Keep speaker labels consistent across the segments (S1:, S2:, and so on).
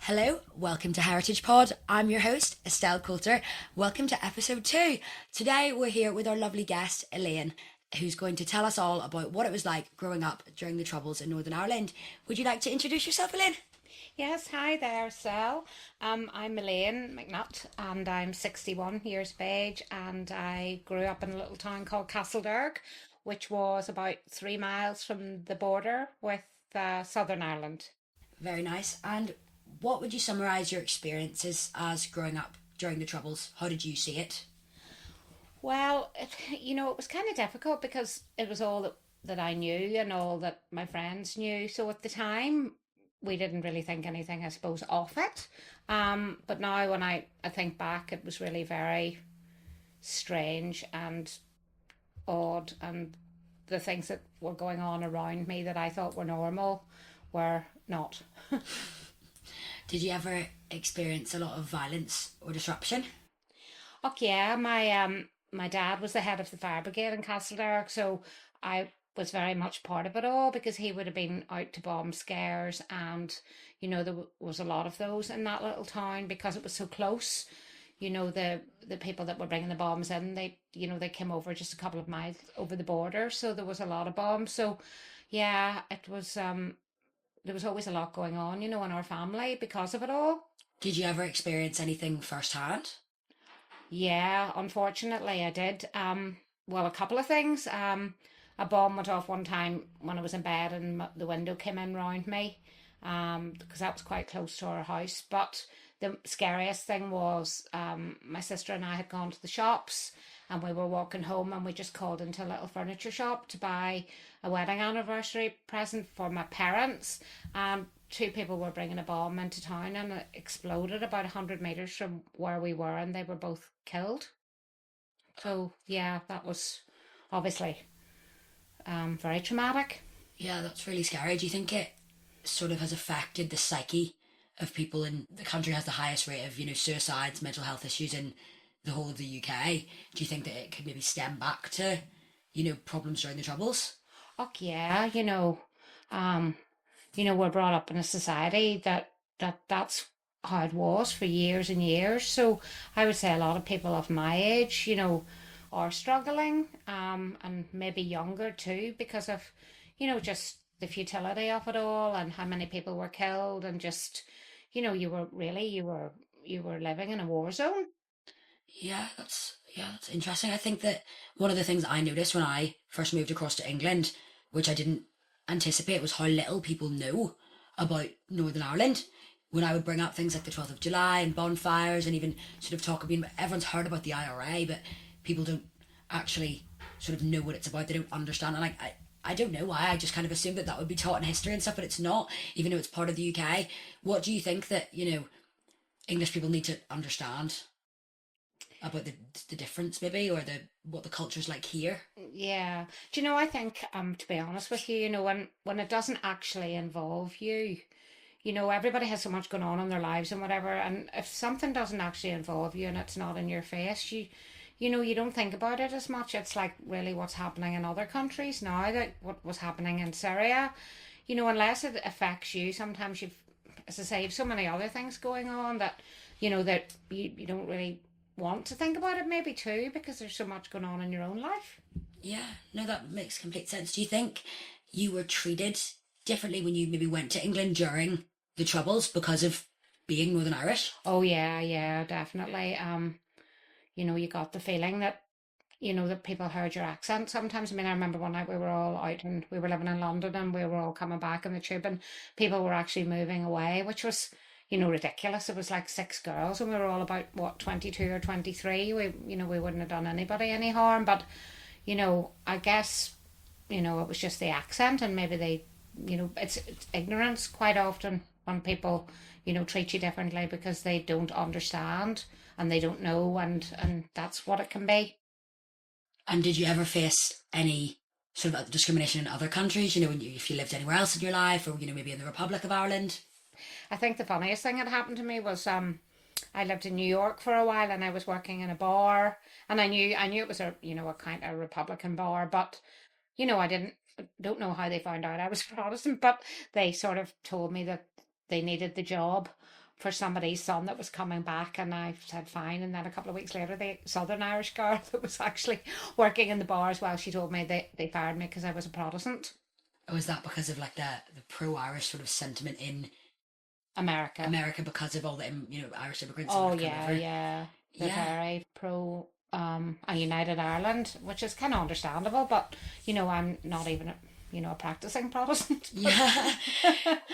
S1: Hello, welcome to Heritage Pod. I'm your host, Estelle Coulter. Welcome to episode 2. Today we're here with our lovely guest, Elaine, who's going to tell us all about what it was like growing up during the Troubles in Northern Ireland. Would you like to introduce yourself, Elaine?
S2: Yes, hi there, Sal. I'm Elaine McNutt and I'm 61 years of age and I grew up in a little town called Castleberg, which was about 3 miles from the border with Southern Ireland.
S1: Very nice. And what would you summarise your experiences as growing up during the Troubles? How did you see it?
S2: Well, it was kind of difficult because it was all that I knew and all that my friends knew. So at the time, we didn't really think anything, I suppose, of it. But now when I think back, it was really very strange and odd, and the things that were going on around me that I thought were normal were not.
S1: Did you ever experience a lot of violence or disruption?
S2: Oh yeah, my dad was the head of the fire brigade in Castleberg, so I was very much part of it all because he would have been out to bomb scares, and there was a lot of those in that little town because it was so close. The people that were bringing the bombs in, they came over just a couple of miles over the border, so there was a lot of bombs. So yeah, it was there was always a lot going on, in our family because of it all.
S1: Did you ever experience anything firsthand?
S2: Yeah, unfortunately, I did. Well, a couple of things. A bomb went off one time when I was in bed, and the window came in round me. Because that was quite close to our house. But the scariest thing was, my sister and I had gone to the shops, and we were walking home, and we just called into a little furniture shop to buy a wedding anniversary present for my parents. Two people were bringing a bomb into town and it exploded about 100 meters from where we were, and they were both killed. So, yeah, that was obviously very traumatic.
S1: Yeah, that's really scary. Do you think it sort of has affected the psyche of people in the country has the highest rate of, suicides, mental health issues in the whole of the UK? Do you think that it could maybe stem back to, problems during the Troubles?
S2: Oh, yeah, um, we're brought up in a society that's how it was for years and years. So I would say a lot of people of my age, are struggling, and maybe younger too, because of, just the futility of it all and how many people were killed, and just, you were living in a war zone.
S1: Yeah, that's interesting. I think that one of the things I noticed when I first moved across to England, which I didn't anticipate, was how little people know about Northern Ireland. When I would bring up things like the 12th of July and bonfires and even sort of talk about, everyone's heard about the IRA, but people don't actually sort of know what it's about. They don't understand. And I don't know why. I just kind of assumed that that would be taught in history and stuff, but it's not, even though it's part of the UK. What do you think that, English people need to understand about the difference maybe, or the what the culture's like here?
S2: Yeah. Do you know, I think, to be honest with you, when it doesn't actually involve you, everybody has so much going on in their lives and whatever, and if something doesn't actually involve you and it's not in your face, you don't think about it as much. It's like really what's happening in other countries now, that what was happening in Syria, unless it affects you, sometimes you've, as I say, you've so many other things going on that, that you don't really want to think about it maybe too, because there's so much going on in your own life.
S1: Yeah, no, that makes complete sense. Do you think you were treated differently when you maybe went to England during the Troubles because of being Northern Irish?
S2: Oh yeah, yeah, definitely. You got the feeling that people heard your accent sometimes. I mean, I remember one night we were all out and we were living in London and we were all coming back in the tube, and people were actually moving away, which was, ridiculous. It was like six girls and we were all about what, 22 or 23. We wouldn't have done anybody any harm, but I guess, it was just the accent, and maybe it's ignorance quite often when people, treat you differently because they don't understand and they don't know, and that's what it can be.
S1: And did you ever face any sort of discrimination in other countries? If you lived anywhere else in your life, or maybe in the Republic of Ireland?
S2: I think the funniest thing that happened to me was I lived in New York for a while and I was working in a bar, and I knew it was a kind of Republican bar, but I don't know how they found out I was Protestant, but they sort of told me that they needed the job for somebody's son that was coming back, and I said fine. And then a couple of weeks later, the Southern Irish girl that was actually working in the bars, well, she told me they fired me because I was a Protestant.
S1: Or is that because of like the pro-Irish sort of sentiment in
S2: America.
S1: America because of all the Irish immigrants that
S2: Oh
S1: have come
S2: yeah,
S1: over?
S2: yeah. They're
S1: Yeah.
S2: very pro a United Ireland, which is kind of understandable, but I'm not even a practicing Protestant.
S1: Yeah.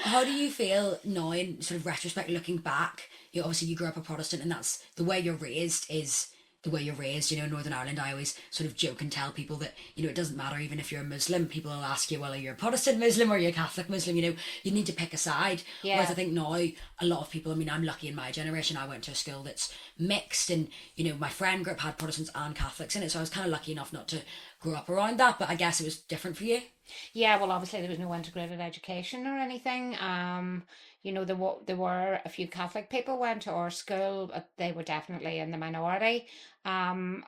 S1: How do you feel now in sort of retrospect, looking back? Obviously you grew up a Protestant, and that's the way you're raised is the way you're raised. In Northern Ireland, I always sort of joke and tell people that, it doesn't matter even if you're a Muslim. People will ask you, well, are you a Protestant Muslim or are you a Catholic Muslim? You need to pick a side. Whereas
S2: Yeah.
S1: I think now a lot of people, I'm lucky in my generation, I went to a school that's mixed, and, my friend group had Protestants and Catholics in it. So I was kind of lucky enough not to grow up around that, but I guess it was different for you.
S2: Yeah, well, obviously there was no integrated education or anything. There were a few Catholic people went to our school, but they were definitely in the minority. And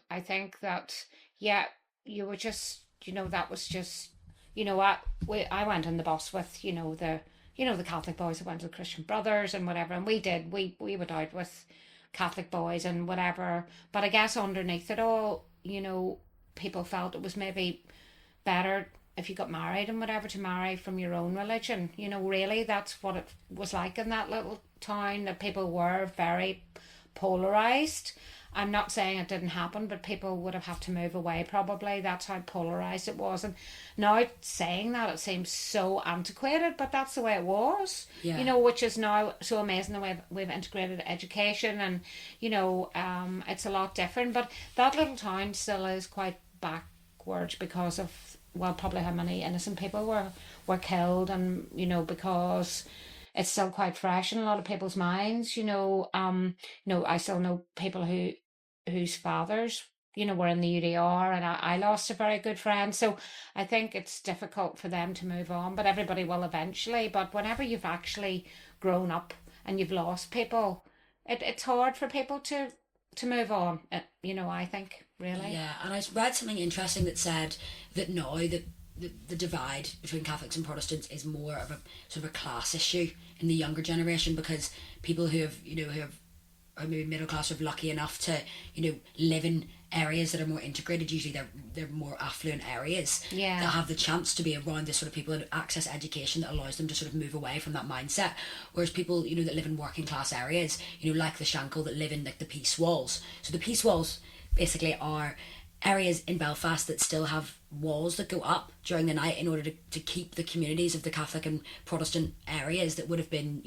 S2: I think that, yeah, you were just, that was just, I went on the bus with, the Catholic boys that went to the Christian Brothers and whatever, and we went out with Catholic boys and whatever. But I guess underneath it all, people felt it was maybe better if you got married and whatever to marry from your own religion. Really, that's what it was like in that little town, that people were very polarized. I'm not saying it didn't happen, but people would have had to move away probably. That's how polarized it was. And now saying that, it seems so antiquated, but that's the way it was.
S1: Yeah.
S2: Which is now so amazing the way we've integrated education, and it's a lot different. But that little town still is quite backwards because of, well, probably how many innocent people were killed, and because it's still quite fresh in a lot of people's minds. I still know people whose fathers were in the UDR, and I lost a very good friend. So I think it's difficult for them to move on, but everybody will eventually. But whenever you've actually grown up and you've lost people, it's hard for people to move on. I think, really.
S1: Yeah, and I read something interesting that said that now that the divide between Catholics and Protestants is more of a sort of a class issue in the younger generation, because people who have are maybe middle class are lucky enough to live in areas that are more integrated. Usually they're more affluent areas,
S2: Yeah.
S1: that have the chance to be around this sort of people and access education that allows them to sort of move away from that mindset. Whereas people that live in working class areas, like the Shankill, that live in like the Peace Walls. So the Peace Walls basically are areas in Belfast that still have walls that go up during the night in order to keep the communities of the Catholic and Protestant areas that would have been,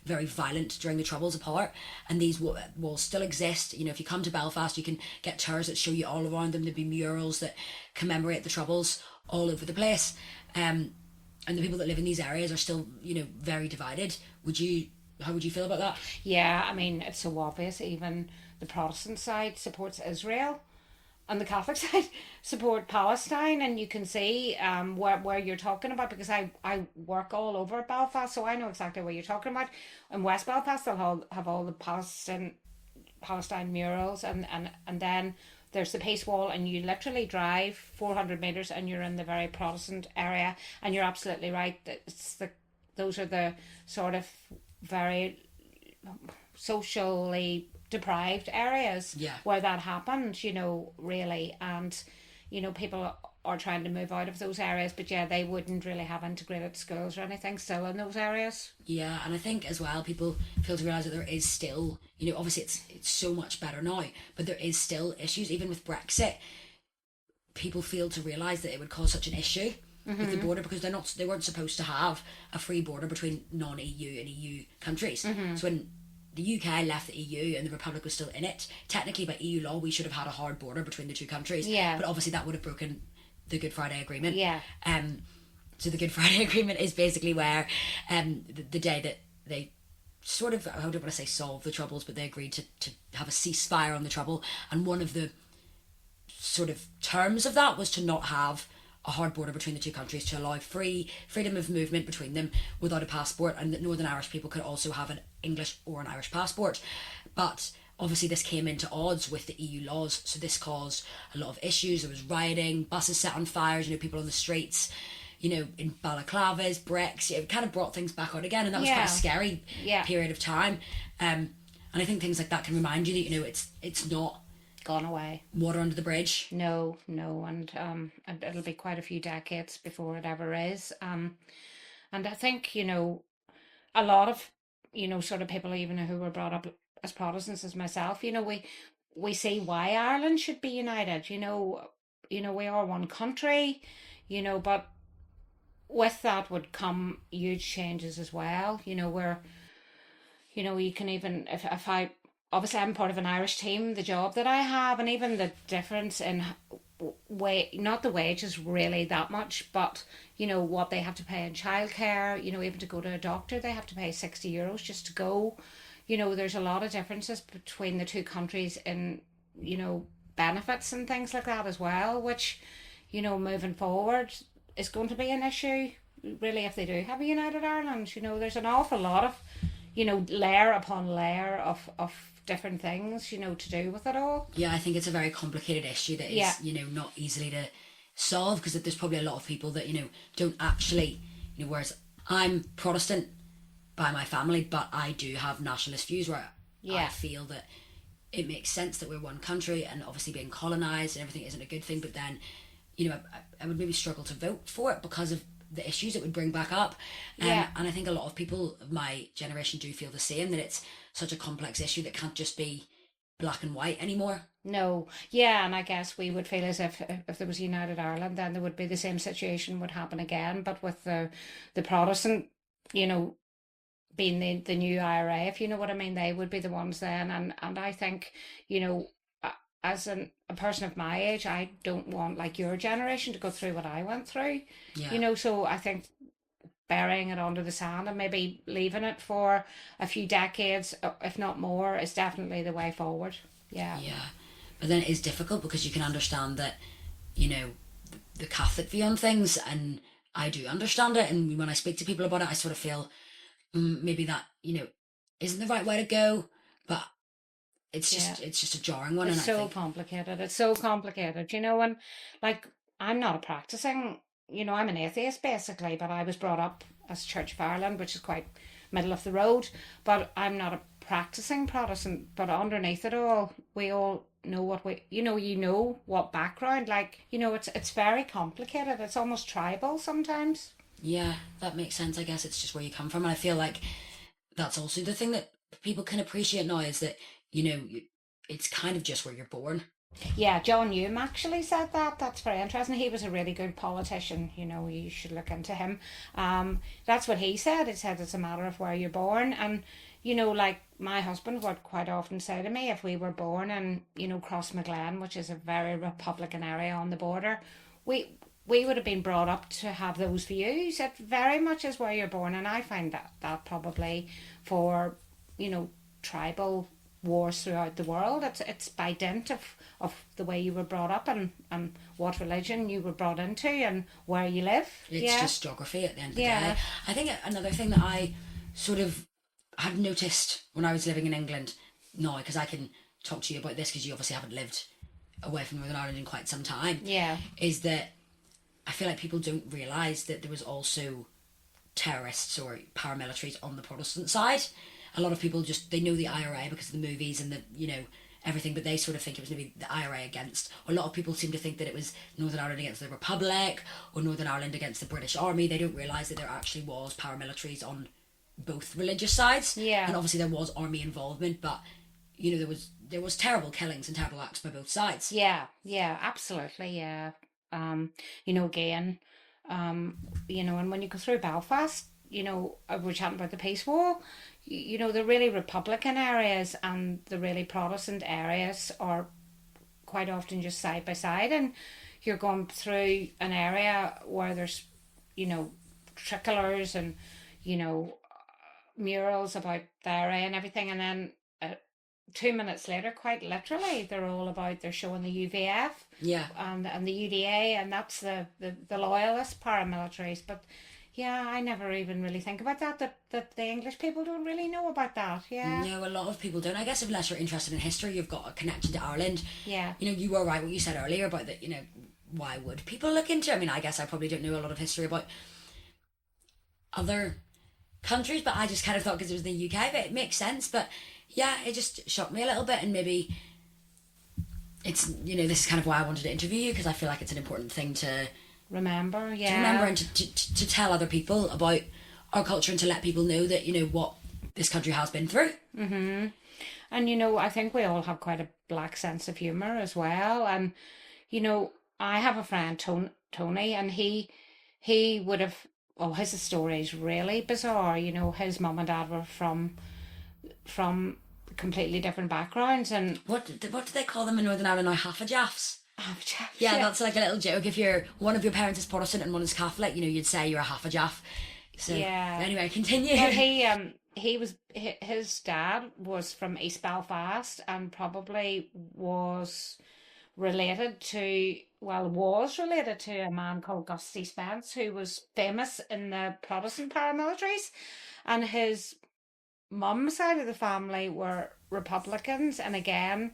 S1: very violent during the Troubles apart. And these walls still exist. If you come to Belfast, you can get tours that show you all around them. There'd be murals that commemorate the Troubles all over the place. And the people that live in these areas are still, very divided. How would you feel about that?
S2: Yeah, I mean, it's so obvious. Even the Protestant side supports Israel, and the Catholic side support Palestine, and you can see where you're talking about, because I work all over Belfast, so I know exactly what you're talking about. In West Belfast, they'll have all the Palestine murals, and then there's the Peace Wall, and you literally drive 400 meters and you're in the very Protestant area. And you're absolutely right. Those are the sort of very socially deprived areas,
S1: Yeah.
S2: where that happened, really. And people are trying to move out of those areas, but yeah, they wouldn't really have integrated schools or anything still in those areas.
S1: Yeah, and I think as well people fail to realise that there is still, obviously it's so much better now, but there is still issues even with Brexit. People fail to realise that it would cause such an issue with the border, because they weren't supposed to have a free border between non-EU and EU countries. So when the UK left the EU and the Republic was still in it, technically by EU law we should have had a hard border between the two countries.
S2: Yeah.
S1: But obviously that would have broken the Good Friday Agreement.
S2: Yeah.
S1: So the Good Friday Agreement is basically where the day that they sort of, I don't want to say solve the Troubles, but they agreed to have a ceasefire on the Trouble, and one of the sort of terms of that was to not have a hard border between the two countries, to allow freedom of movement between them without a passport, and that Northern Irish people could also have an English or an Irish passport. But obviously this came into odds with the EU laws, so this caused a lot of issues. There was rioting, buses set on fires, people on the streets, in balaclavas, bricks. It kind of brought things back out again, and that was quite a scary period of time. And I think things like that can remind you that it's not
S2: gone away.
S1: Water under the bridge.
S2: No, and it'll be quite a few decades before it ever is. And I think a lot of sort of people even who were brought up as Protestants as myself, we see why Ireland should be united. We are one country, but with that would come huge changes as well. Where you can even if I obviously I'm part of an Irish team, the job that I have, and even the difference in not the wages really that much, but what they have to pay in childcare. Even to go to a doctor, they have to pay €60 just to go. There's a lot of differences between the two countries in benefits and things like that as well, which moving forward is going to be an issue really if they do have a united Ireland. There's an awful lot of layer upon layer of different things to do with it all.
S1: Yeah, I think it's a very complicated issue that is not easily to solve, because there's probably a lot of people that don't actually whereas I'm Protestant by my family, but I do have nationalist views where I feel that it makes sense that we're one country, and obviously being colonised and everything isn't a good thing, but then I would maybe struggle to vote for it because of the issues it would bring back up. And I think a lot of people of my generation do feel the same, that it's such a complex issue that can't just be black and white anymore.
S2: No, and I guess we would feel as if there was United Ireland, then there would be the same situation would happen again, but with the Protestant, being the new IRA, if you know what I mean, they would be the ones then. And I think, as a person of my age, I don't want like your generation to go through what I went through. So I think burying it under the sand and maybe leaving it for a few decades, if not more, is definitely the way forward. Yeah.
S1: But then it is difficult because you can understand that, the Catholic view on things, and I do understand it. And when I speak to people about it, I sort of feel maybe that, isn't the right way to go. But it's just a jarring one.
S2: It's so complicated. It's so complicated, and like I'm not a practicing, I'm an atheist basically, but I was brought up as Church of Ireland, which is quite middle of the road, but I'm not a practicing Protestant. But underneath it all, we all know what what background, like, it's very complicated. It's almost tribal sometimes.
S1: Yeah, that makes sense. I guess it's just where you come from. And I feel like that's also the thing that people can appreciate now, is that, it's kind of just where you're born.
S2: Yeah, John Hume actually said that. That's very interesting. He was a really good politician. You should look into him. That's what he said. He said it's a matter of where you're born. And, like my husband would quite often say to me, if we were born in, Crossmaglen, which is a very Republican area on the border, we would have been brought up to have those views. It very much is where you're born. And I find that probably for, tribal wars throughout the world, it's by dint of the way you were brought up and what religion you were brought into and where you live.
S1: It's just geography at the end of the day. I think another thing that I sort of had noticed when I was living in England, now, because I can talk to you about this because you obviously haven't lived away from Northern Ireland in quite some time, is that I feel like people don't realise that there was also terrorists or paramilitaries on the Protestant side. A lot of people they know the IRA because of the movies and the, everything, but they sort of think it was maybe the IRA against, or a lot of people seem to think that it was Northern Ireland against the Republic or Northern Ireland against the British Army. They don't realise that there actually was paramilitaries on both religious sides.
S2: Yeah.
S1: And obviously there was army involvement, but, there was terrible killings and terrible acts by both sides.
S2: Yeah, absolutely, yeah. Again, and when you go through Belfast, we're chatting about the peace wall, the really Republican areas and the really Protestant areas are quite often just side by side, and you're going through an area where there's, tricolors and, murals about the area and everything, and then 2 minutes later, quite literally, they're showing the UVF, and the UDA, and that's the loyalist paramilitaries. But I never even really think about that the English people don't really know about that.
S1: No, a lot of people don't. I guess unless you're interested in history, you've got a connection to Ireland.
S2: Yeah.
S1: You were right what you said earlier about that, why would people look into it? I mean, I guess I probably don't know a lot of history about other countries, but I just kind of thought because it was the UK, but it makes sense. But yeah, it just shocked me a little bit, and maybe it's, this is kind of why I wanted to interview you, because I feel like it's an important thing to
S2: remember,
S1: and to tell other people about our culture, and to let people know that, what this country has been through.
S2: Mm-hmm. And, I think we all have quite a black sense of humour as well. And, I have a friend, Tony, and he would have, oh, his story is really bizarre. His mum and dad were from completely different backgrounds. And
S1: what do they call them in Northern Ireland now? Half-a-jaffs?
S2: Yeah,
S1: that's like a little joke. If one of your parents is Protestant and one is Catholic, you'd say you're a half-a-jaff. So
S2: yeah.
S1: Anyway, continue.
S2: But his dad was from East Belfast and probably was related to a man called Gusty Spence, who was famous in the Protestant paramilitaries, and his mum's side of the family were Republicans. And again,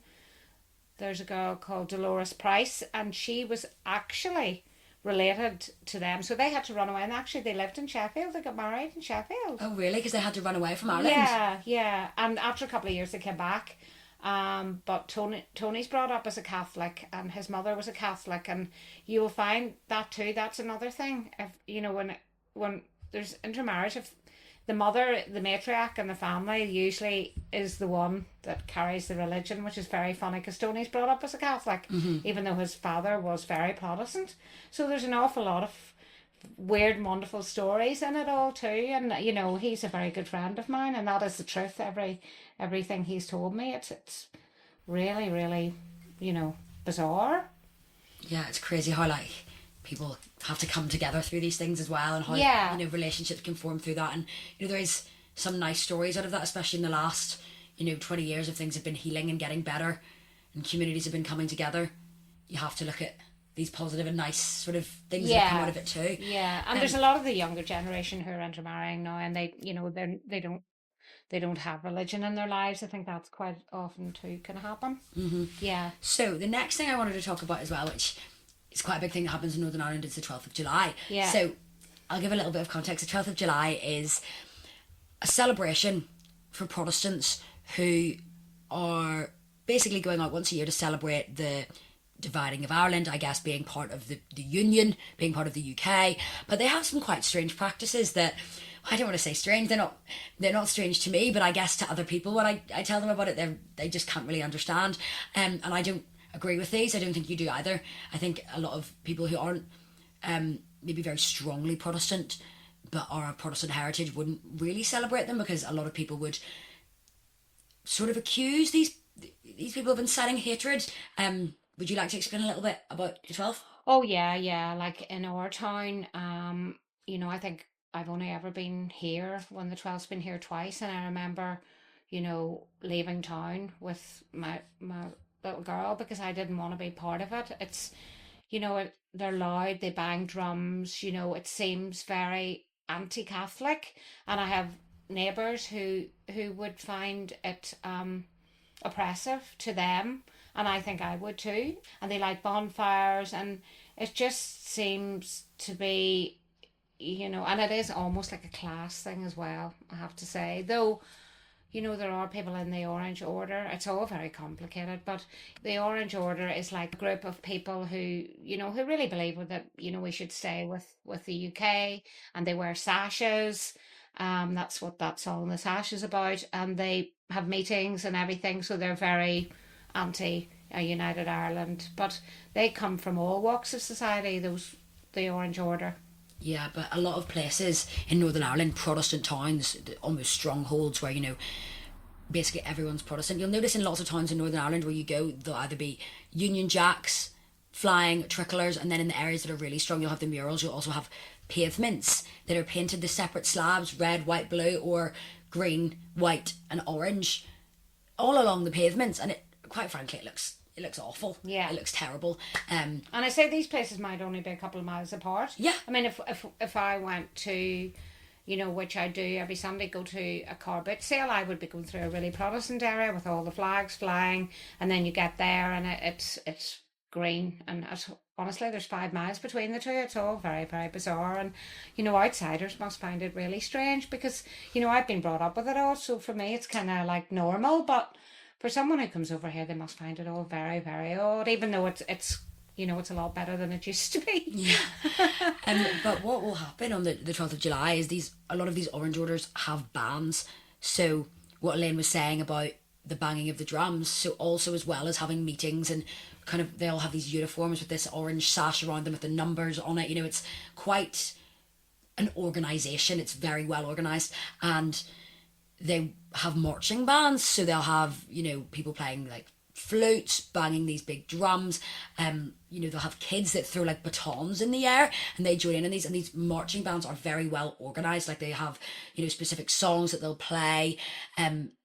S2: there's a girl called Dolores Price, and she was actually related to them. So they had to run away, and actually they lived in Sheffield. They got married in Sheffield.
S1: Oh, really? Because they had to run away from Ireland?
S2: Yeah. And after a couple of years they came back. But Tony's brought up as a Catholic, and his mother was a Catholic, and you will find that too. That's another thing. If when there's intermarriage, if the mother, the matriarch in the family, usually is the one that carries the religion, which is very funny because Tony's brought up as a Catholic, even though his father was very Protestant. So there's an awful lot of weird and wonderful stories in it all too. And he's a very good friend of mine, and that is the truth. Everything he's told me, it's really, really, bizarre.
S1: Yeah, it's crazy how people have to come together through these things as well, and how relationships can form through that. And there is some nice stories out of that, especially in the last 20 years, of things have been healing and getting better, and communities have been coming together. You have to look at these positive and nice sort of things that come out of it too.
S2: Yeah, and there's a lot of the younger generation who are intermarrying now, and they don't have religion in their lives. I think that's quite often too can happen.
S1: Mm-hmm.
S2: Yeah.
S1: So the next thing I wanted to talk about as well, which is quite a big thing that happens in Northern Ireland, is the 12th of July.
S2: Yeah.
S1: So I'll give a little bit of context. The 12th of July is a celebration for Protestants who are basically going out once a year to celebrate the dividing of Ireland, I guess, being part of the Union, being part of the UK. But they have some quite strange practices that, I don't want to say strange, they're not strange to me, but I guess to other people when I tell them about it, they just can't really understand. And I don't agree with these. I don't think you do either. I think a lot of people who aren't maybe very strongly Protestant but are of Protestant heritage wouldn't really celebrate them, because a lot of people would sort of accuse these people of inciting hatred. Would you like to explain a little bit about the 12th?
S2: Oh yeah. Like in our town, I think I've only ever been here when the 12th's been here twice, and I remember, leaving town with my little girl because I didn't want to be part of it. It's, they're loud, they bang drums, it seems very anti-Catholic, and I have neighbours who would find it oppressive to them, and I think I would too. And they light bonfires, and it just seems to be, and it is almost like a class thing as well, I have to say. Though, there are people in the Orange Order. It's all very complicated, but the Orange Order is like a group of people who, who really believe that, we should stay with the UK, and they wear sashes. That's what that song, The Sash, is about. And they have meetings and everything, so they're very anti United Ireland. But they come from all walks of society, the Orange Order.
S1: Yeah, but a lot of places in Northern Ireland, Protestant towns, almost strongholds where, basically everyone's Protestant. You'll notice in lots of towns in Northern Ireland where you go, there'll either be Union Jacks, flying, tricolours, and then in the areas that are really strong, you'll have the murals. You'll also have pavements that are painted the separate slabs, red, white, blue, or green, white, and orange, all along the pavements. And it, quite frankly, it looks awful.
S2: Yeah,
S1: it looks terrible.
S2: And I say these places might only be a couple of miles apart.
S1: Yeah,
S2: I mean, if I went to, which I do every Sunday, go to a car boot sale, I would be going through a really Protestant area with all the flags flying, and then you get there and it's green, and honestly, there's 5 miles between the two. It's all very, very bizarre, and outsiders must find it really strange because I've been brought up with it all, so for me, it's kind of like normal. But for someone who comes over here, they must find it all very, very odd, even though it's a lot better than it used to be.
S1: Yeah. But what will happen on the 12th of July is a lot of these orange orders have bands. So what Elaine was saying about the banging of the drums, so also as well as having meetings and kind of they all have these uniforms with this orange sash around them with the numbers on it. It's quite an organisation. It's very well organised, and they have marching bands, so they'll have people playing like flutes, banging these big drums. They'll have kids that throw like batons in the air and they join in these, and these marching bands are very well organized. Like they have specific songs that they'll play,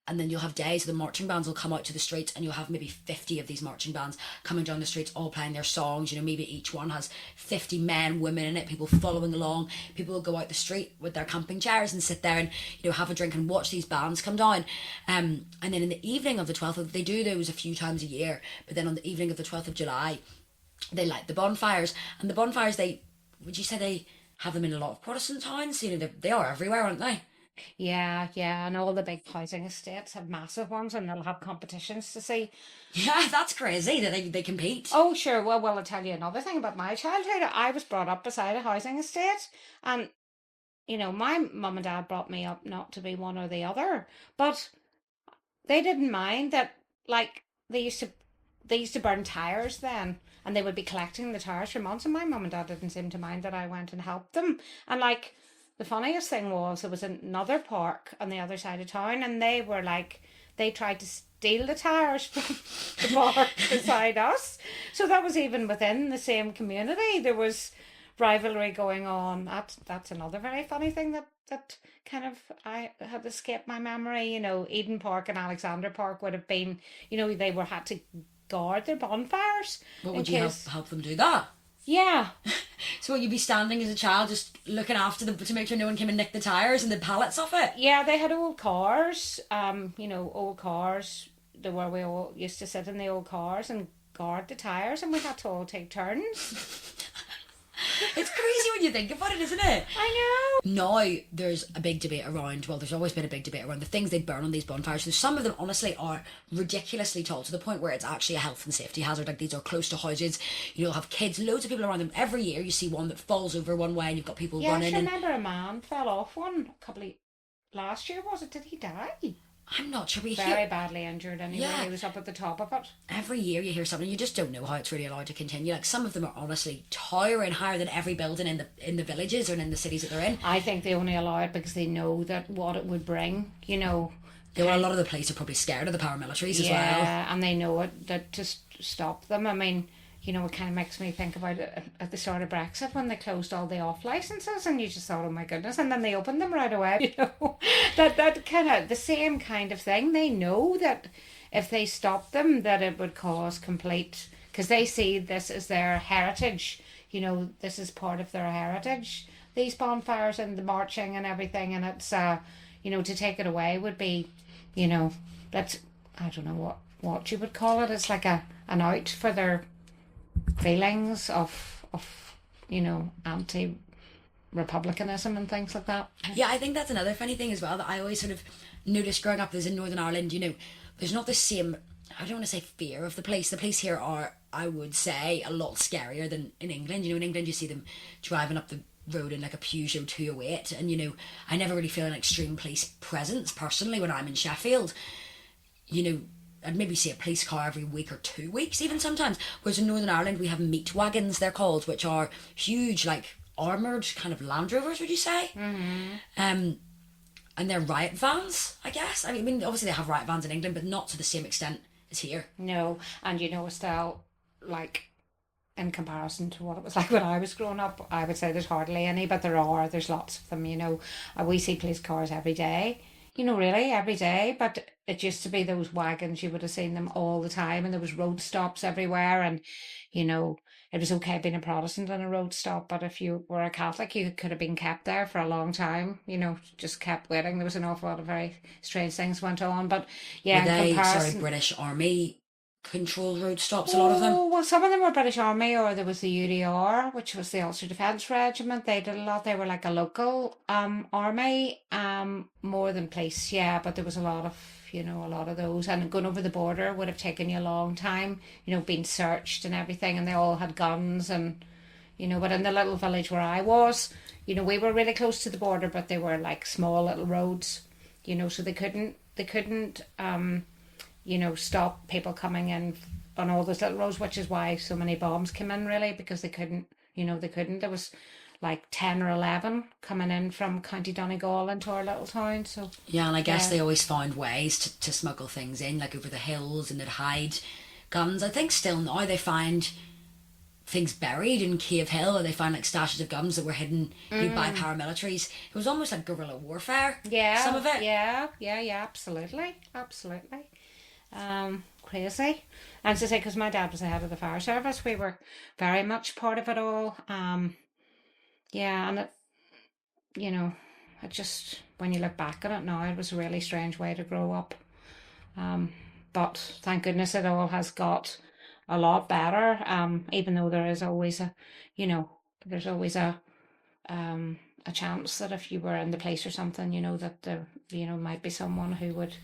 S1: and then you'll have days the marching bands will come out to the streets, and you'll have maybe 50 of these marching bands coming down the streets all playing their songs. Maybe each one has 50 men, women in it, people following along. People will go out the street with their camping chairs and sit there and have a drink and watch these bands come down. And then in the evening of the 12th, they do those a few times a year, but then on the evening of the 12th of July they light the bonfires. And the bonfires, would you say they have them in a lot of Protestant towns? They are everywhere, aren't they?
S2: Yeah, yeah, and all the big housing estates have massive ones, and they'll have competitions to see.
S1: Yeah, that's crazy that they compete.
S2: Oh, sure. Well, I'll tell you another thing about my childhood. I was brought up beside a housing estate, and my mum and dad brought me up not to be one or the other, but they didn't mind that. Like they used to burn tires then, and they would be collecting the tires for months, and my mum and dad didn't seem to mind that I went and helped them. And like the funniest thing was there was another park on the other side of town, and they tried to steal the tires from the park beside us. So that was even within the same community. There was rivalry going on. That's another very funny thing that kind of I had escaped my memory. Eden Park and Alexander Park would have been, they were had to guard their bonfires.
S1: What
S2: in
S1: would you
S2: case,
S1: help them do that?
S2: Yeah.
S1: So you'd be standing as a child just looking after them to make sure no one came and nicked the tires and the pallets off it?
S2: Yeah, they had old cars, old cars. Where we all used to sit in the old cars and guard the tires, and we had to all take turns.
S1: It's crazy when you think about it, isn't it?
S2: I
S1: know. Now there's a big debate around, well, there's always been a big debate around the things they burn on these bonfires. So some of them honestly are ridiculously tall to the point where it's actually a health and safety hazard. Like these are close to houses. You'll have kids, loads of people around them. Every year you see one that falls over one way and you've got people
S2: Yeah,
S1: running.
S2: I remember a man fell off one last year, was it? Did he die?
S1: I'm not sure.
S2: Very badly injured anyway.
S1: Yeah.
S2: He was up at the top of it.
S1: Every year you hear something, you just don't know how it's really allowed to continue. Like some of them are honestly towering higher than every building in the villages or in the cities that they're in.
S2: I think they only allow it because they know that what it would bring,
S1: Yeah, well, a lot of the police are probably scared of the paramilitaries as well.
S2: Yeah, and they know it, that to stop them. I mean, it kind of makes me think about it at the start of Brexit when they closed all the off licenses, and you just thought, oh my goodness, and then they opened them right away. That kind of the same kind of thing. They know that if they stop them, that it would cause complete, because they see this as their heritage. This is part of their heritage. These bonfires and the marching and everything, and it's to take it away would be, that's, I don't know what you would call it. It's like an out for their feelings of anti-republicanism and things like that.
S1: Yeah, I think that's another funny thing as well that I always sort of noticed growing up is in Northern Ireland, there's not the same, I don't want to say fear of the police. The police here are, I would say, a lot scarier than in England. In England you see them driving up the road in like a Peugeot 208, and I never really feel an extreme police presence personally when I'm in Sheffield. I'd maybe see a police car every week or 2 weeks even sometimes, whereas in Northern Ireland we have meat wagons, they're called, which are huge, like armoured kind of Land Rovers, would you say? Mm-hmm. And they're riot vans, I guess. I mean, obviously they have riot vans in England, but not to the same extent as here.
S2: No, and Estelle, like, in comparison to what it was like when I was growing up, I would say there's hardly any, but there's lots of them. We see police cars every day, really every day, but it used to be those wagons, you would have seen them all the time, and there was road stops everywhere, and it was okay being a Protestant on a road stop, but if you were a Catholic you could have been kept there for a long time, just kept waiting. There was an awful lot of very strange things went on, but yeah,
S1: were they,
S2: in comparison,
S1: British Army control road stops, a lot of them.
S2: Oh, well, some of them were British Army, or there was the UDR, which was the Ulster Defence Regiment. They did a lot. They were like a local army, more than police, yeah. But there was a lot of, a lot of those. And going over the border would have taken you a long time, being searched and everything. And they all had guns, and but in the little village where I was, we were really close to the border, but they were like small little roads, so they couldn't stop people coming in on all those little roads, which is why so many bombs came in, really, because they couldn't. There was like 10 or 11 coming in from County Donegal into our little town. So
S1: Yeah, and I guess
S2: yeah.
S1: they always found ways to smuggle things in, like over the hills, and they'd hide guns. I think still now they find things buried in Cave Hill, or they find like stashes of guns that were hidden by paramilitaries. It was almost like guerrilla warfare.
S2: Yeah,
S1: Some of it.
S2: yeah, absolutely. Crazy. And to say, because my dad was the head of the fire service, we were very much part of it all. Yeah, and it just, when you look back on it now, it was a really strange way to grow up. Um, but thank goodness it all has got a lot better. Even though there is always there's always a chance that if you were in the police or something, that there, might be someone who would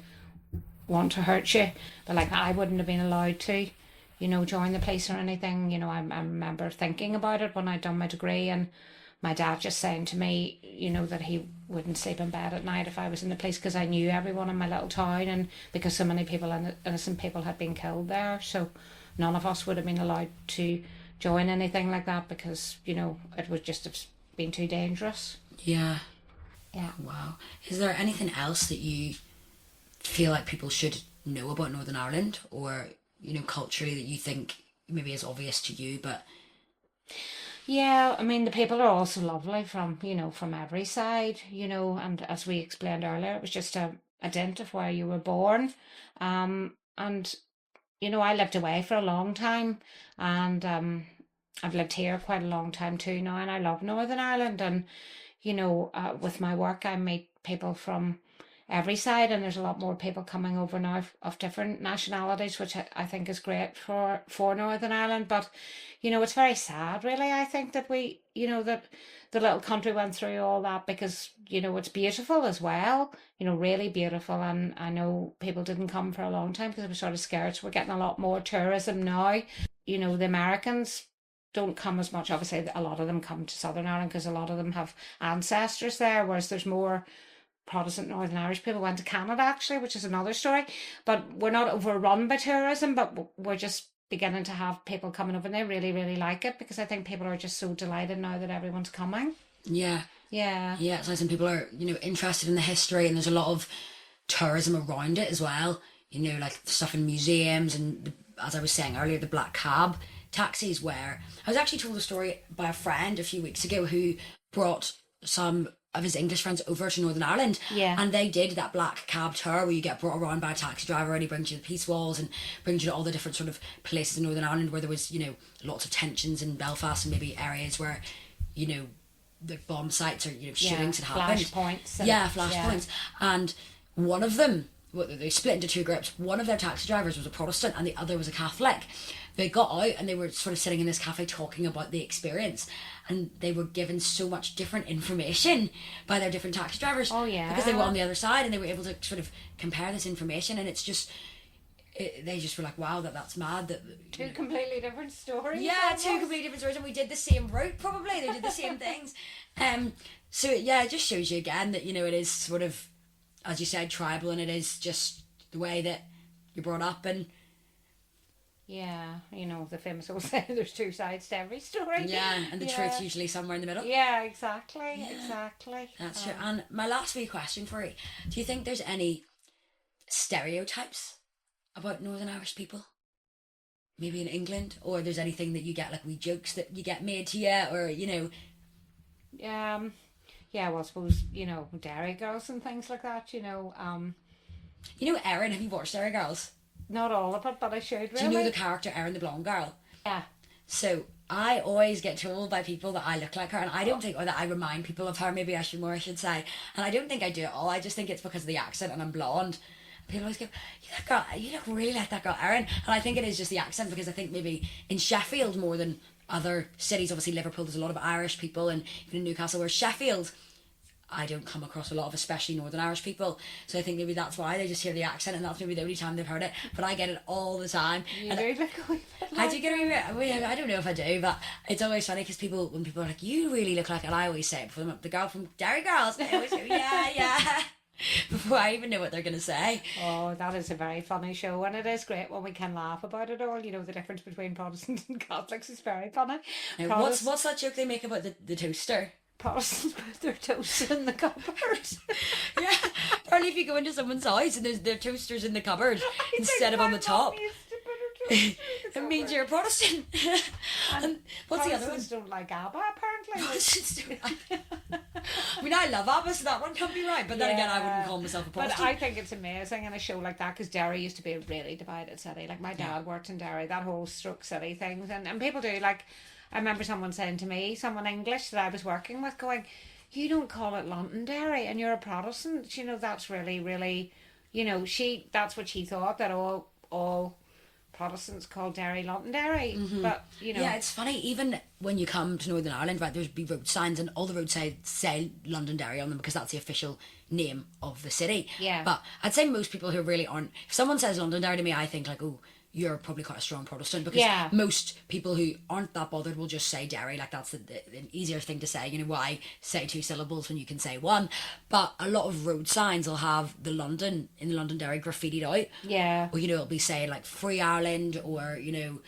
S2: want to hurt you. But like, I wouldn't have been allowed to, join the police or anything. I remember thinking about it when I'd done my degree, and my dad just saying to me, that he wouldn't sleep in bed at night if I was in the police, because I knew everyone in my little town, and because so many people, innocent people, had been killed there. So none of us would have been allowed to join anything like that, because it would just have been too dangerous.
S1: Yeah.
S2: Yeah.
S1: Wow. Is there anything else that you feel like people should know about Northern Ireland, or culturally, that you think maybe is obvious to you, but
S2: Yeah, I mean, the people are also lovely from, from every side, and as we explained earlier, it was just a dint of where you were born. And, I lived away for a long time, and I've lived here quite a long time too now, and I love Northern Ireland. And, with my work, I meet people from every side, and there's a lot more people coming over now of different nationalities, which I think is great for Northern Ireland. But it's very sad, really. I think that that the little country went through all that, because it's beautiful as well, really beautiful. And I know people didn't come for a long time because they were sort of scared. So we're getting a lot more tourism now. The Americans don't come as much. Obviously, a lot of them come to Southern Ireland because a lot of them have ancestors there, whereas there's more Protestant Northern Irish people went to Canada, actually, which is another story. But we're not overrun by tourism, but we're just beginning to have people coming over, and they really, really like it, because I think people are just so delighted now that everyone's coming.
S1: yeah.
S2: Yeah.
S1: Yeah, it's like some people are, interested in the history, and there's a lot of tourism around it as well. Like stuff in museums, and as I was saying earlier, the black cab taxis, where I was actually told a story by a friend a few weeks ago who brought some of his English friends over to Northern Ireland.
S2: Yeah.
S1: And they did that black cab tour where you get brought around by a taxi driver, and he brings you the Peace Walls and brings you to all the different sort of places in Northern Ireland where there was, lots of tensions in Belfast, and maybe areas where, the bomb sites or, shootings had happened.
S2: Flashpoints.
S1: Yeah, flashpoints. And one of them, well, they split into two groups. One of their taxi drivers was a Protestant and the other was a Catholic. They got out and they were sort of sitting in this cafe talking about the experience, and they were given so much different information by their different taxi drivers.
S2: Oh, yeah.
S1: Because they were on the other side, and they were able to sort of compare this information, and it's just, they just were like, wow, that's mad. That
S2: Two completely different stories.
S1: Yeah,
S2: almost.
S1: two completely different stories, and we did the same route, probably. They did the same things. So, yeah, it just shows you again that, it is sort of, as you said, tribal, and it is just the way that you're brought up. And
S2: Yeah, the famous old saying, there's two sides to every story.
S1: yeah, and the truth's usually somewhere in the middle.
S2: Yeah, exactly.
S1: That's true. And my last wee question for you, do you think there's any stereotypes about Northern Irish people? Maybe in England? Or there's anything that you get, like wee jokes that you get made to you, or,
S2: Yeah, well, I suppose, dairy girls and things like that,
S1: Erin, have you watched Dairy Girls?
S2: Not all of it, but I should, really.
S1: Do you know the character Erin, the blonde girl?
S2: Yeah.
S1: So I always get told by people that I look like her, and I don't think, or that I remind people of her, maybe I should say, and I don't think I do at all. I just think it's because of the accent, and I'm blonde. People always go, that girl, you look really like that girl Erin. And I think it is just the accent, because I think maybe in Sheffield more than other cities, obviously Liverpool, there's a lot of Irish people, and even in Newcastle, where Sheffield, I don't come across a lot of, especially Northern Irish people. So I think maybe that's why they just hear the accent, and that's maybe the only time they've heard it. But I get it all the time.
S2: You
S1: And
S2: do look a wee bit
S1: I
S2: like
S1: do get a wee bit, I don't know if I do, but it's always funny because when people are like, you really look like, and I always say it before them, the girl from Derry Girls, I always go, yeah, before I even know what they're going to say.
S2: Oh, that is a very funny show, and it is great when we can laugh about it all. You know, the difference between Protestants and Catholics is very funny.
S1: Now, what's that joke they make about the toaster?
S2: Protestants put their toast in the cupboard.
S1: Yeah, apparently if you go into someone's house and their toaster's in the cupboard instead of on the top, it means you're a Protestant. And what's the other one?
S2: Protestants don't like ABBA, apparently.
S1: Protestants don't like- I mean, I love ABBA, so that one can't be right. But then again, I wouldn't call myself a
S2: But
S1: Protestant.
S2: I think it's amazing in a show like that, because Derry used to be a really divided city. Like, my dad worked in Derry, that whole Stroke City thing. And people do, like, I remember someone saying to me, someone English that I was working with, going, you don't call it Londonderry and you're a Protestant. You know, that's really, really, you know, that's what she thought, that all Protestants called Derry Londonderry. But, you know.
S1: Yeah, it's funny, even when you come to Northern Ireland, right, there's be road signs, and all the road signs say Londonderry on them because that's the official name of the city.
S2: Yeah.
S1: But I'd say most people who really aren't, if someone says Londonderry to me, I think like, oh, you're probably quite a strong Protestant, because most people who aren't that bothered will just say Derry, like that's the easier thing to say. You know, why say two syllables when you can say one? But a lot of road signs will have the London in the Londonderry graffitied out.
S2: Yeah.
S1: Or, you know, it'll be saying like Free Ireland, or, you know,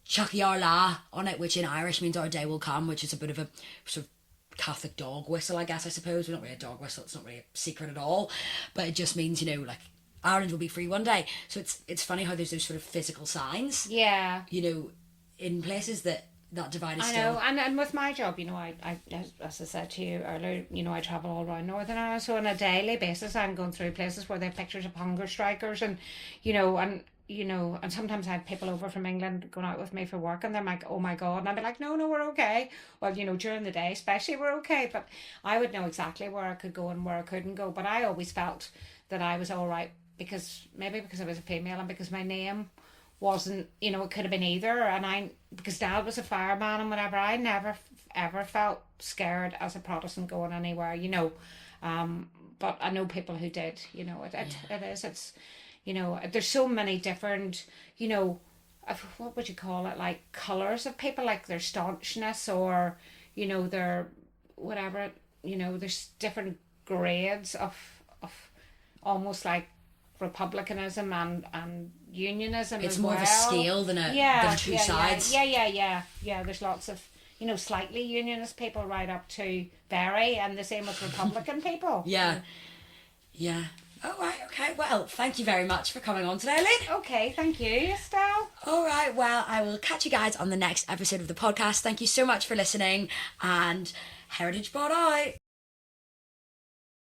S1: Chucky Our La on it, which in Irish means our day will come, which is a bit of a sort of Catholic dog whistle, I guess, I suppose. Well, not really a dog whistle, it's not really a secret at all. But it just means, you know, like Ireland will be free one day. So it's funny how there's those sort of physical signs,
S2: Yeah.
S1: you know, in places that divide is
S2: I
S1: still.
S2: know, and with my job, you know, I as I said to you earlier, you know, I travel all around Northern Ireland, so on a daily basis I'm going through places where they have pictures of hunger strikers, and you know, and sometimes I have people over from England going out with me for work, and they're like, oh my God, and I'd be like, no, we're okay. Well, you know, during the day especially we're okay, but I would know exactly where I could go and where I couldn't go. But I always felt that I was all right, because I was a female, and because my name wasn't, you know, it could have been either, and because Dad was a fireman and whatever, I never ever felt scared as a Protestant going anywhere, you know. But I know people who did, you know. It's you know, there's so many different, you know, what would you call it, like colours of people, like their staunchness, or, you know, their whatever, you know, there's different grades of almost like republicanism and unionism.
S1: It's
S2: as
S1: more
S2: well.
S1: of a scale than than two sides.
S2: Yeah. There's lots of, you know, slightly unionist people right up to very, and the same with Republican people.
S1: Yeah. Oh, right, okay. Well, thank you very much for coming on today, Elaine.
S2: Okay, thank you, Estelle.
S1: All right, well, I will catch you guys on the next episode of the podcast. Thank you so much for listening, and Heritage Brought Out.